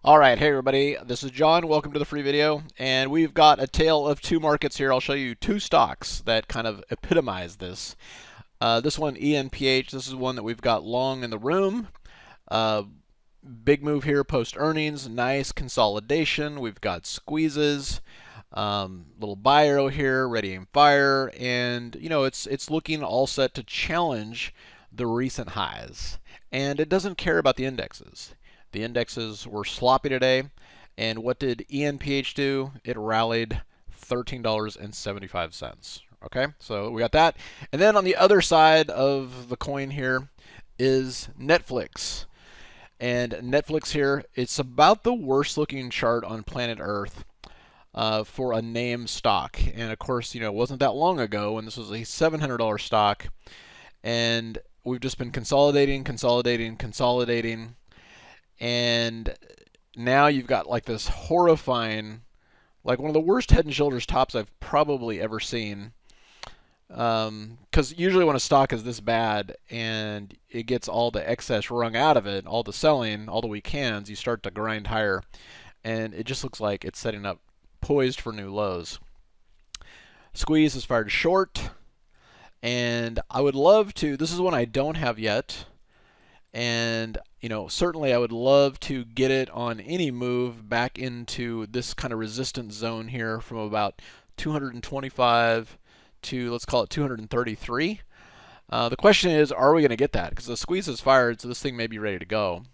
Alright, hey everybody, this is John. Welcome to the free video. And we've got a tale of two markets here. I'll show you two stocks that kind of epitomize this. This one, ENPH, this is one that we've got long in the room. Big move here post earnings, nice consolidation. We've got squeezes, little buy arrow here, ready aim fire, and you know it's looking all set to challenge the recent highs. And it doesn't care about the indexes. The indexes were sloppy today, and what did ENPH do? It rallied $13.75. Okay, so we got that. And then on the other side of the coin here is Netflix. And Netflix here, it's about the worst looking chart on planet Earth for a name stock. And of course, you know, it wasn't that long ago when this was a $700 stock. And we've just been consolidating. And now you've got like this horrifying, like one of the worst Head and Shoulders tops I've probably ever seen. Because usually when a stock is this bad and it gets all the excess wrung out of it, all the selling, all the weak hands, you start to grind higher. And it just looks like it's setting up poised for new lows. Squeeze is fired short. And I would love to, this is one I don't have yet. And you know, certainly I would love to get it on any move back into this kind of resistance zone here from about 225 to, let's call it 233. The question is, are we going to get that? Because the squeeze is fired, so this thing may be ready to go.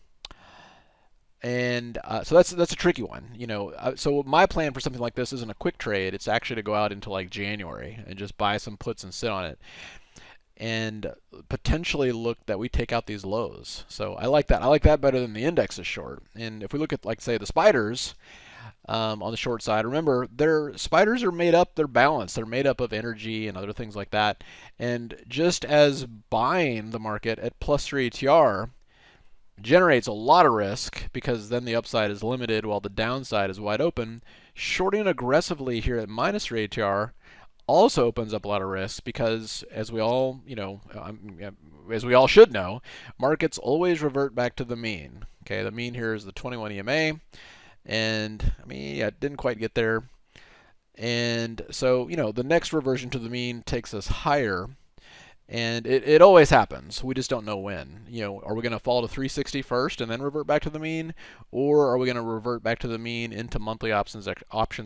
And so that's a tricky one, you know. So my plan for something like this isn't a quick trade. It's actually to go out into like January and just buy some puts and sit on it, and potentially look that we take out these lows. So I like that. I like that better than the index is short. And if we look at, like, say, the spiders on the short side, remember, their spiders are made up, they're balanced. They're made up of energy and other things like that. And just as buying the market at +3 ATR generates a lot of risk because then the upside is limited while the downside is wide open, shorting aggressively here at -3 ATR also opens up a lot of risks because, as we all, you know, as we all should know, markets always revert back to the mean. Okay, the mean here is the 21 EMA, and I mean, yeah, it didn't quite get there. And so, you know, the next reversion to the mean takes us higher, and it always happens. We just don't know when. You know, are we going to fall to 360 first and then revert back to the mean, or are we going to revert back to the mean into monthly options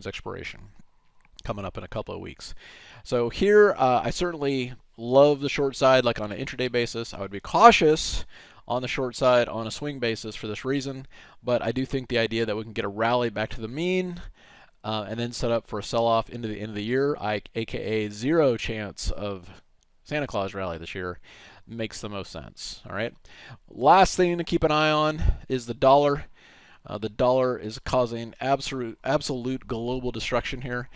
expiration coming up in a couple of weeks? So here, I certainly love the short side, like on an intraday basis. I would be cautious on the short side on a swing basis for this reason, but I do think the idea that we can get a rally back to the mean and then set up for a sell-off into the end of the year, aka zero chance of Santa Claus rally this year, makes the most sense. All right. Last thing to keep an eye on is the dollar. The dollar is causing absolute global destruction here.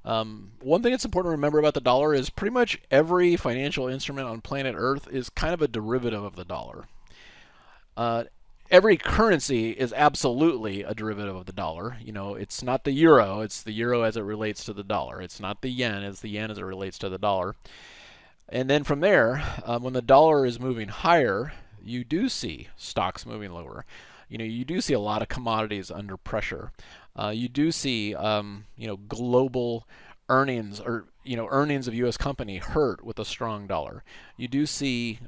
One thing that's important to remember about the dollar is pretty much every financial instrument on planet Earth is kind of a derivative of the dollar. Every currency is absolutely a derivative of the dollar. You know, it's not the euro, it's the euro as it relates to the dollar. It's not the yen, it's the yen as it relates to the dollar. And then from there, when the dollar is moving higher, you do see stocks moving lower. You know, you do see a lot of commodities under pressure. You do see, you know, global earnings, or, you know, earnings of U.S. company hurt with a strong dollar. You do see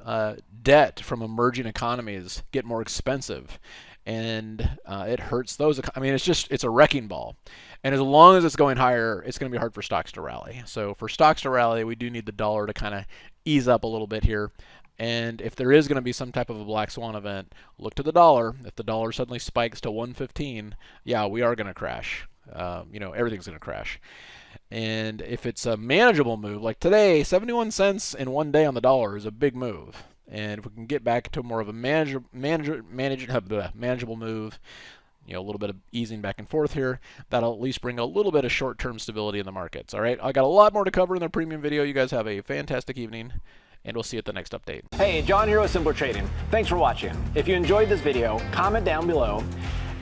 debt from emerging economies get more expensive, and it hurts those. I mean, it's a wrecking ball. And as long as it's going higher, it's going to be hard for stocks to rally. So for stocks to rally, we do need the dollar to kind of ease up a little bit here. And if there is going to be some type of a black swan event, look to the dollar. If the dollar suddenly spikes to 115, yeah, we are going to crash. You know, everything's going to crash. And if it's a manageable move, like today, 71 cents in one day on the dollar is a big move. And if we can get back to more of a manageable move, you know, a little bit of easing back and forth here, that'll at least bring a little bit of short-term stability in the markets. All right, I got a lot more to cover in the premium video. You guys have a fantastic evening, and we'll see you at the next update. Hey, John here with Simpler Trading. Thanks for watching. If you enjoyed this video, comment down below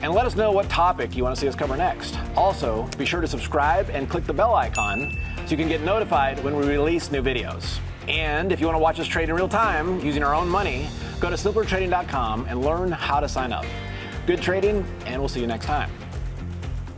and let us know what topic you want to see us cover next. Also, be sure to subscribe and click the bell icon so you can get notified when we release new videos. And if you want to watch us trade in real time using our own money, go to simplertrading.com and learn how to sign up. Good trading, and we'll see you next time.